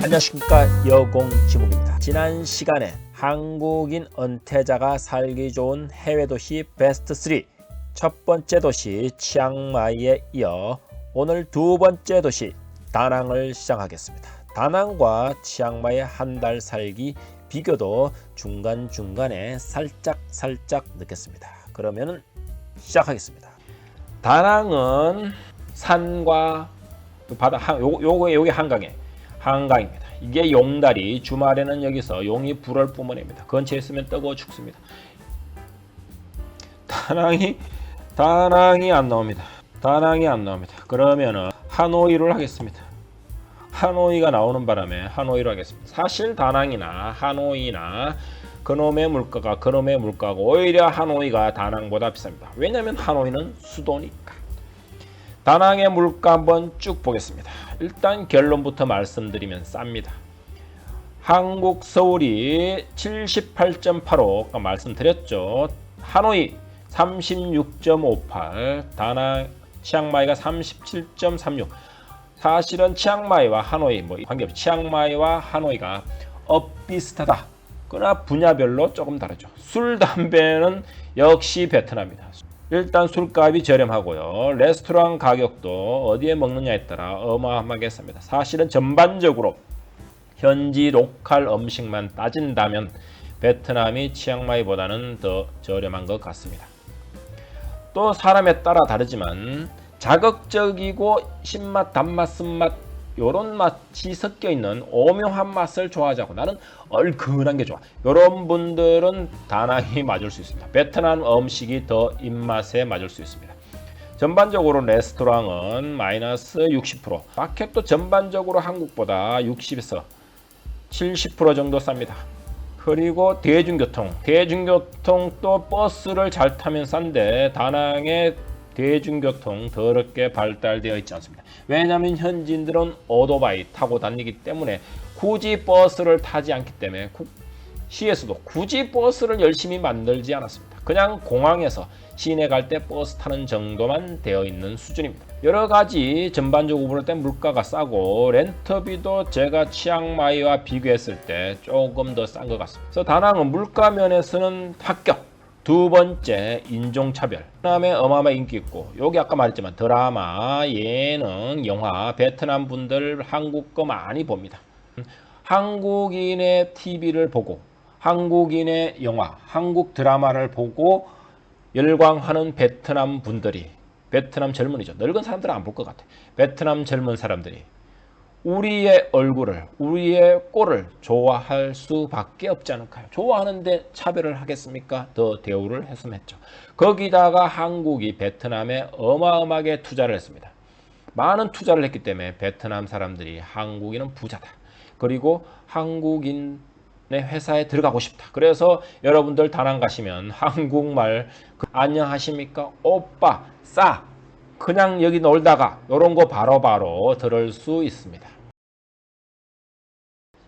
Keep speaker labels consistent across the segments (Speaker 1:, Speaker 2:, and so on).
Speaker 1: 안녕하십니까, 여공지목입니다. 지난 시간에 한국인 은퇴자가 살기 좋은 해외 도시 베스트 3 첫 번째 도시 치앙마이에 이어 오늘 두 번째 도시 다낭을 시작하겠습니다. 다낭과 치앙마이 한 달 살기 비교도 중간중간에 살짝 넣겠습니다. 그러면 시작하겠습니다. 다낭은 산과 바다, 요게 한강입니다. 이게 용다리, 주말에는 여기서 용이 불을 뿜어냅니다. 근처에 있으면 뜨거워 죽습니다. 다낭이 안 나옵니다. 그러면은 하노이를 하겠습니다. 하노이가 나오는 바람에 하노이로 하겠습니다. 사실 다낭이나 하노이나 그놈의 물가가 오히려 하노이가 다낭보다 비쌉니다. 왜냐하면 하노이는 수도니까. 다낭의 물가 한번 쭉 보겠습니다. 일단 결론부터 말씀드리면 쌉니다. 한국 서울이 78.85 아까 말씀드렸죠. 하노이 36.58, 다낭 치앙마이가 37.36. 사실은 치앙마이와 하노이 관계없이 치앙마이와 하노이가 비슷하다. 그러나 분야별로 조금 다르죠. 술, 담배는 역시 베트남입니다. 일단 술값이 저렴하고요. 레스토랑 가격도 어디에 먹느냐에 따라 어마어마하게 쌉니다. 사실은 전반적으로 현지 로컬 음식만 따진다면 베트남이 치앙마이보다는 더 저렴한 것 같습니다. 또 사람에 따라 다르지만 자극적이고 신맛, 단맛, 쓴맛 요런 맛이 섞여있는 오묘한 맛을 좋아하자고 나는 얼큰한 게 좋아. 요런 분들은 다낭이 맞을 수 있습니다. 베트남 음식이 더 입맛에 맞을 수 있습니다. 전반적으로 레스토랑은 마이너스 60%, 마켓도 전반적으로 한국보다 60에서 70% 정도 쌉니다. 그리고 대중교통도 버스를 잘 타면 싼데 다낭의 대중교통 더럽게 발달되어 있지 않습니다. 왜냐하면 현지인들은 오토바이 타고 다니기 때문에 굳이 버스를 타지 않기 때문에 시에서도 굳이 버스를 열심히 만들지 않았습니다. 그냥 공항에서 시내 갈 때 버스 타는 정도만 되어 있는 수준입니다. 여러 가지 전반적으로 볼 때 물가가 싸고 렌터비도 제가 치앙마이와 비교했을 때 조금 더 싼 것 같습니다. 그래서 다낭은 물가 면에서는 합격. 두 번째, 인종차별. 베트남에 어마어마한 인기 있고, 여기 아까 말했지만 드라마, 예능, 영화, 베트남 분들 한국 거 많이 봅니다. 한국인의 TV를 보고, 한국인의 영화, 한국 드라마를 보고 열광하는 베트남 분들이, 베트남 젊은이죠. 늙은 사람들은 안 볼 것 같아. 베트남 젊은 사람들이 우리의 얼굴을, 우리의 꼴을 좋아할 수밖에 없지 않을까요? 좋아하는데 차별을 하겠습니까? 더 대우를 했으면 했죠. 거기다가 한국이 베트남에 어마어마하게 투자를 했습니다. 많은 투자를 했기 때문에 베트남 사람들이 한국인은 부자다. 그리고 한국인의 회사에 들어가고 싶다. 그래서 여러분들 다낭 가시면 한국말 안녕하십니까? 오빠, 싸. 그냥 여기 놀다가 이런 거 바로바로 들을 수 있습니다.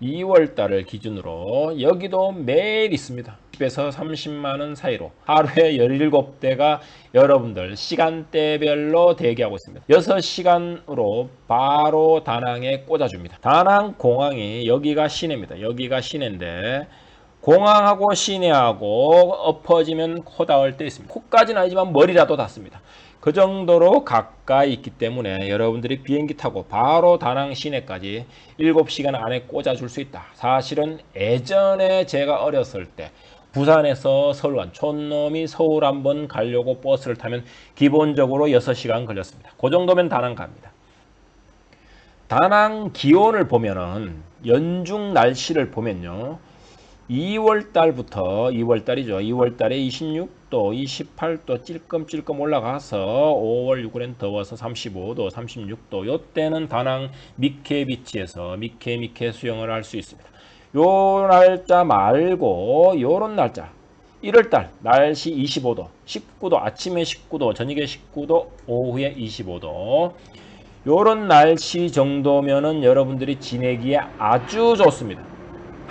Speaker 1: 2월달을 기준으로 여기도 매일 있습니다. 10에서 30만원 사이로 하루에 17대가 여러분들 시간대별로 대기하고 있습니다. 6시간으로 바로 다낭에 꽂아줍니다. 다낭 공항이 여기가 시내입니다. 여기가 시내인데 공항하고 시내하고 엎어지면 코 닿을 때 있습니다. 코까지는 아니지만 머리라도 닿습니다. 그 정도로 가까이 있기 때문에 여러분들이 비행기 타고 바로 다낭 시내까지 7시간 안에 꽂아줄 수 있다. 사실은 예전에 제가 어렸을 때 부산에서 서울 간 촌놈이 서울 한번 가려고 버스를 타면 기본적으로 6시간 걸렸습니다. 그 정도면 다낭 갑니다. 다낭 기온을 보면은 연중 날씨를 보면요. 2월달부터 2월달에 26도, 28도 찔끔찔끔 올라가서 5월 6월엔 더워서 35도, 36도. 요때는 다낭 미케비치에서 미케 수영을 할 수 있습니다. 요 날짜 말고 요런 날짜 1월달 날씨 25도, 19도, 아침에 19도, 저녁에 19도, 오후에 25도. 요런 날씨 정도면은 여러분들이 지내기에 아주 좋습니다.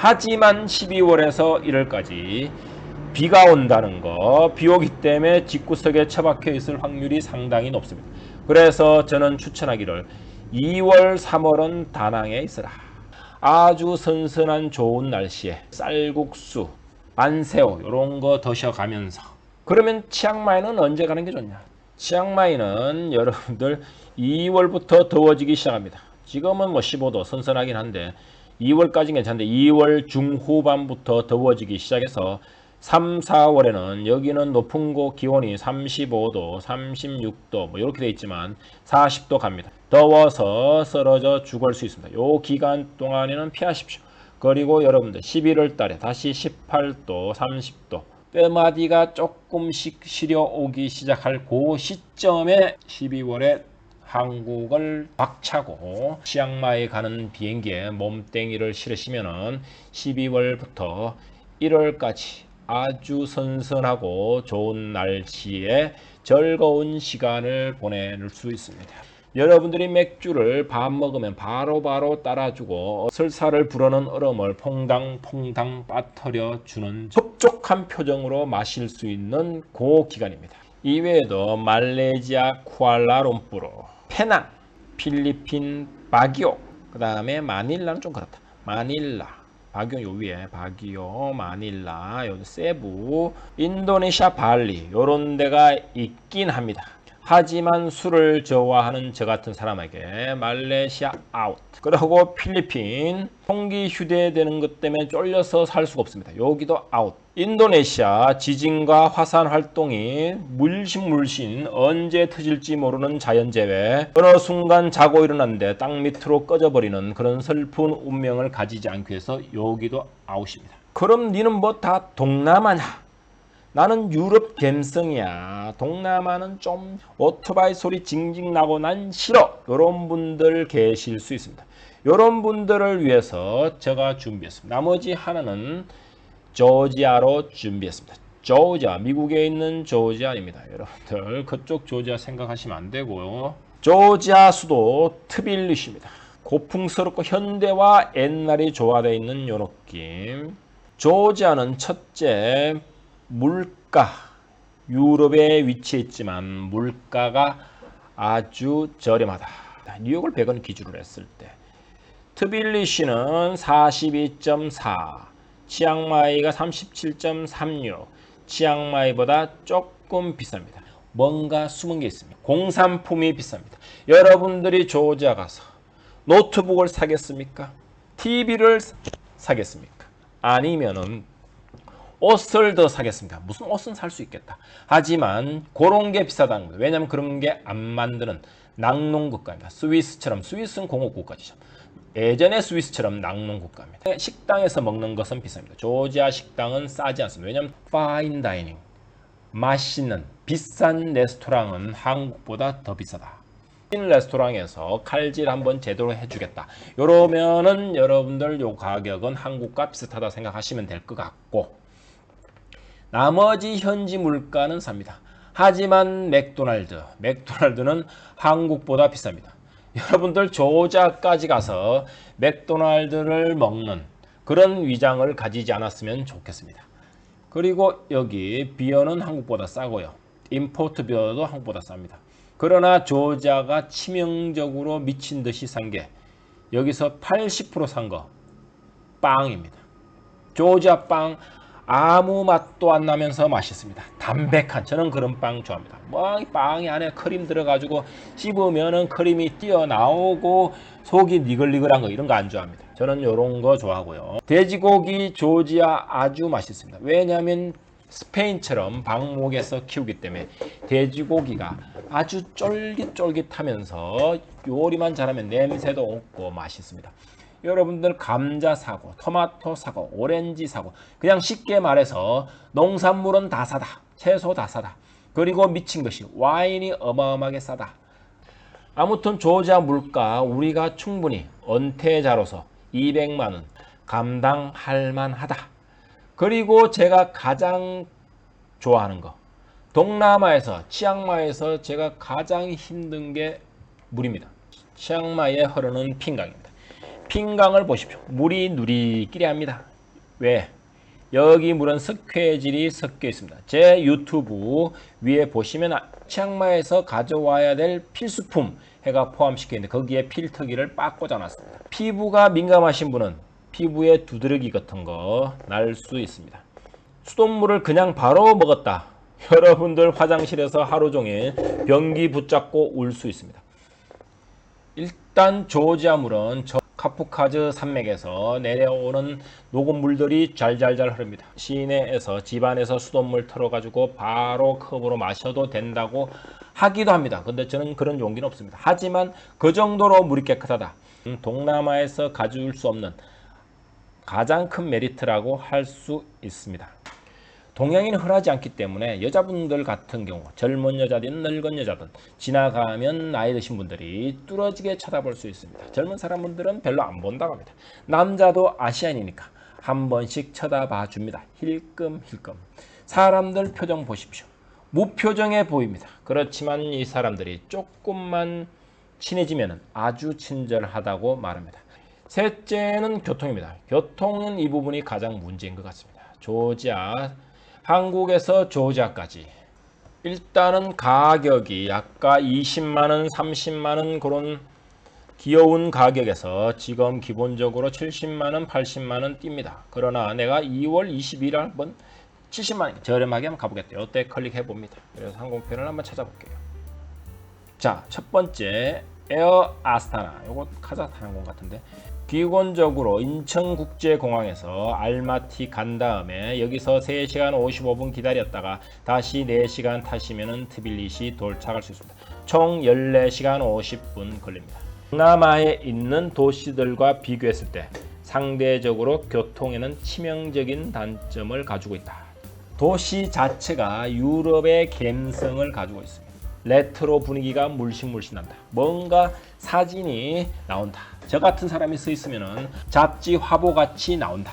Speaker 1: 하지만 12월에서 1월까지 비가 온다는 거, 비 오기 때문에 집구석에 처박혀 있을 확률이 상당히 높습니다. 그래서 저는 추천하기를 2월, 3월은 다낭에 있으라. 아주 선선한 좋은 날씨에 쌀국수, 안새우 이런 거 드셔가면서 그러면 치앙마이는 언제 가는 게 좋냐? 치앙마이는 여러분들 2월부터 더워지기 시작합니다. 지금은 뭐 15도 선선하긴 한데 2월까지는 괜찮은데 2월 중후반부터 더워지기 시작해서 3, 4월에는 여기는 높은 곳 기온이 35도, 36도 뭐 이렇게 돼 있지만 40도 갑니다. 더워서 쓰러져 죽을 수 있습니다. 요 기간 동안에는 피하십시오. 그리고 여러분들 11월 달에 다시 18도, 30도 뼈마디가 조금씩 시려오기 시작할 그 시점에 12월에 한국을 박차고 치앙마이 가는 비행기에 몸뚱이를 실으시면은 12월부터 1월까지 아주 선선하고 좋은 날씨에 즐거운 시간을 보낼 수 있습니다. 여러분들이 맥주를 밥 먹으면 바로바로 따라주고 설사를 불어넣은 얼음을 퐁당퐁당 빠뜨려 주는 흡족한 표정으로 마실 수 있는 그 기간입니다. 이외에도 말레이시아 쿠알라룸푸르, 페낭, 필리핀 바기오, 그 다음에 마닐라는 좀 그렇다. 마닐라, 바기오 요 위에 바기오, 마닐라, 요 세부, 인도네시아 발리 요런 데가 있긴 합니다. 하지만 술을 좋아하는 저 같은 사람에게 말레이시아 아웃, 그리고 필리핀 총기 휴대되는 것 때문에 쫄려서 살 수가 없습니다. 여기도 아웃. 인도네시아 지진과 화산 활동이 물씬 언제 터질지 모르는 자연재해, 어느 순간 자고 일어났는데 땅 밑으로 꺼져버리는 그런 슬픈 운명을 가지지 않기 위해서 여기도 아웃입니다. 그럼 니는 뭐 다 동남아냐? 나는 유럽 갬성이야. 동남아는 좀 오토바이 소리 징징 나고 난 싫어. 이런 분들 계실 수 있습니다. 이런 분들을 위해서 제가 준비했습니다. 나머지 하나는 조지아로 준비했습니다. 조지아, 미국에 있는 조지아입니다. 여러분들 그쪽 조지아 생각하시면 안 되고요. 조지아 수도 트빌리시입니다. 고풍스럽고 현대와 옛날이 조화되어 있는 요 느낌. 조지아는 첫째 물가, 유럽에 위치해 있지만 물가가 아주 저렴하다. 뉴욕을 100원 기준으로 했을 때 트빌리시는 42.4, 치앙마이가 37.36, 치앙마이보다 조금 비쌉니다. 뭔가 숨은 게 있습니다. 공산품이 비쌉니다. 여러분들이 조지아 가서 노트북을 사겠습니까? TV를 사겠습니까? 아니면은 옷을 더 사겠습니까? 무슨 옷은 살 수 있겠다. 하지만 그런 게 비싸다는 거예요. 왜냐하면 그런 게 안 만드는 낙농국가입니다. 스위스처럼, 스위스는 공업국가죠. 예전에 스위스처럼 낙농국가입니다. 식당에서 먹는 것은 비쌉니다. 조지아 식당은 싸지 않습니다. 왜냐하면 파인 다이닝, 맛있는 비싼 레스토랑은 한국보다 더 비싸다. 레스토랑에서 칼질 한번 제대로 해주겠다. 이러면은 여러분들 요 가격은 한국과 비슷하다 생각하시면 될 것 같고, 나머지 현지 물가는 삽니다. 하지만 맥도날드는 한국보다 비쌉니다. 여러분들 조지아까지 가서 맥도날드를 먹는 그런 위장을 가지지 않았으면 좋겠습니다. 그리고 여기 비어는 한국보다 싸고요. 임포트 비어도 한국보다 쌉니다. 그러나 조지아가 치명적으로 미친 듯이 산 게 여기서 80% 산 거 빵입니다. 조지아 빵 아무 맛도 안 나면서 맛있습니다. 담백한, 저는 그런 빵 좋아합니다. 뭐 빵이 안에 크림 들어가지고 씹으면은 크림이 튀어나오고 속이 니글니글한 거, 이런 거 안 좋아합니다. 저는 이런 거 좋아하고요. 돼지고기 조지아 아주 맛있습니다. 왜냐하면 스페인처럼 방목에서 키우기 때문에 돼지고기가 아주 쫄깃쫄깃하면서 요리만 잘하면 냄새도 없고 맛있습니다. 여러분들 감자 사고, 토마토 사고, 오렌지 사고, 그냥 쉽게 말해서 농산물은 다 사다. 채소 다 사다. 그리고 미친 것이 와인이 어마어마하게 싸다. 아무튼 조지아 물가 우리가 충분히 은퇴자로서 200만 원 감당할 만하다. 그리고 제가 가장 좋아하는 거, 동남아에서 치앙마이에서 제가 가장 힘든 게 물입니다. 치앙마이에 흐르는 핑강입니다. 핑강을 보십시오. 물이 누리끼리 합니다. 왜? 여기 물은 석회질이 섞여 있습니다. 제 유튜브 위에 보시면 치앙마이에서 가져와야 될 필수품 해가 포함시켜 있는데 거기에 필터기를 빡 꽂아놨습니다. 피부가 민감하신 분은 피부에 두드러기 같은 거 날 수 있습니다. 수돗물을 그냥 바로 먹었다. 여러분들 화장실에서 하루 종일 변기 붙잡고 울 수 있습니다. 일단 조지아 물은 카프카즈 산맥에서 내려오는 녹은 물들이 잘잘잘 흐릅니다. 시내에서 집안에서 수돗물 틀어가지고 바로 컵으로 마셔도 된다고 하기도 합니다. 근데 저는 그런 용기는 없습니다. 하지만 그 정도로 물이 깨끗하다. 동남아에서 가져올 수 없는 가장 큰 메리트라고 할 수 있습니다. 동양인은 흔하지 않기 때문에 여자분들 같은 경우 젊은 여자든 늙은 여자든 지나가면 나이 드신 분들이 뚫어지게 쳐다볼 수 있습니다. 젊은 사람들은 별로 안 본다고 합니다. 남자도 아시안이니까 한 번씩 쳐다봐 줍니다. 힐끔힐끔. 사람들 표정 보십시오. 무표정해 보입니다. 그렇지만 이 사람들이 조금만 친해지면 아주 친절하다고 말합니다. 셋째는 교통입니다. 교통은 이 부분이 가장 문제인 것 같습니다. 조지아, 한국에서 조지아까지 일단은 가격이 아까 20만원, 30만원 그런 귀여운 가격에서 지금 기본적으로 70만원, 80만원 뛵니다. 그러나 내가 2월 22일 한번 70만원 저렴하게 한번 가보겠대요. 이때 클릭해 봅니다. 그래서 항공편을 한번 찾아볼게요. 자, 첫 번째 에어 아스타나, 요거 카자흐스탄 항공 같은데 기본적으로 인천국제공항에서 알마티 간 다음에 여기서 3시간 55분 기다렸다가 다시 4시간 타시면 트빌리시 도착할 수 있습니다. 총 14시간 50분 걸립니다. 동남아에 있는 도시들과 비교했을 때 상대적으로 교통에는 치명적인 단점을 가지고 있다. 도시 자체가 유럽의 감성을 가지고 있습니다. 레트로 분위기가 물씬물씬 난다. 뭔가 사진이 나온다. 저 같은 사람이 서 있으면 잡지 화보같이 나온다.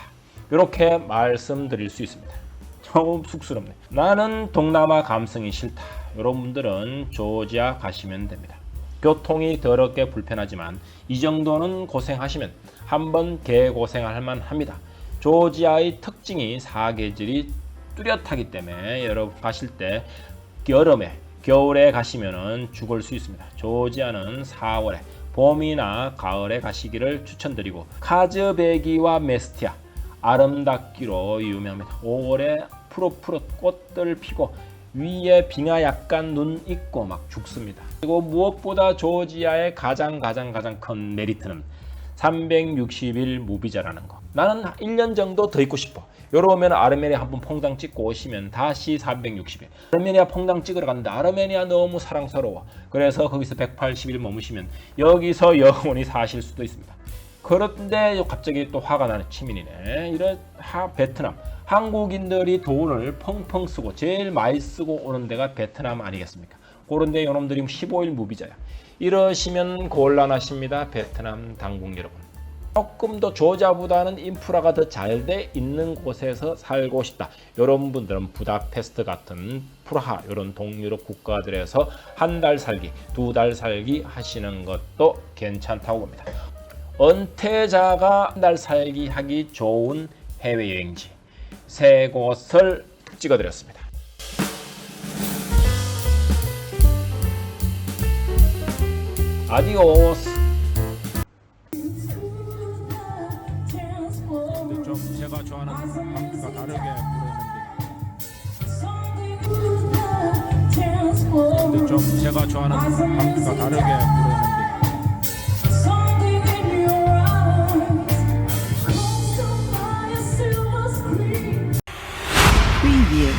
Speaker 1: 이렇게 말씀드릴 수 있습니다. 조금 쑥스럽네. 나는 동남아 감성이 싫다. 여러분들은 조지아 가시면 됩니다. 교통이 더럽게 불편하지만 이 정도는 고생하시면 한번 개고생할 만합니다. 조지아의 특징이 사계절이 뚜렷하기 때문에 여러분 가실 때 여름에 겨울에 가시면 죽을 수 있습니다. 조지아는 4월에 봄이나 가을에 가시기를 추천드리고 카즈베기와 메스티아 아름답기로 유명합니다. 5월에 푸릇푸릇 꽃들 피고 위에 빙하 약간 눈 있고 막 죽습니다. 그리고 무엇보다 조지아의 가장 큰 메리트는 360일 무비자라는 거. 나는 1년 정도 더 있고 싶어. 요러면 아르메니아 한번 퐁당 찍고 오시면 다시 360일. 아르메니아 퐁당 찍으러 갔는데 아르메니아 너무 사랑스러워. 그래서 거기서 180일 머무시면 여기서 영원히 사실 수도 있습니다. 그런데 갑자기 또 화가 나는 치민이네. 이런 베트남. 한국인들이 돈을 펑펑 쓰고 제일 많이 쓰고 오는 데가 베트남 아니겠습니까? 그런데 이놈들이 15일 무비자야. 이러시면 곤란하십니다. 베트남 당국 여러분. 조금 더 조지아보다는 인프라가 더 잘 돼 있는 곳에서 살고 싶다. 이런 분들은 부다페스트 같은 프라하 이런 동유럽 국가들에서 한 달 살기, 2달 살기 하시는 것도 괜찮다고 봅니다. 은퇴자가 한 달 살기 하기 좋은 해외여행지 세 곳을 찍어드렸습니다. 아디오스. 좀 제가 좋아하는 방식과 다르게 부르는데 좀 제가 좋아하는 방식과 다르게 부르는데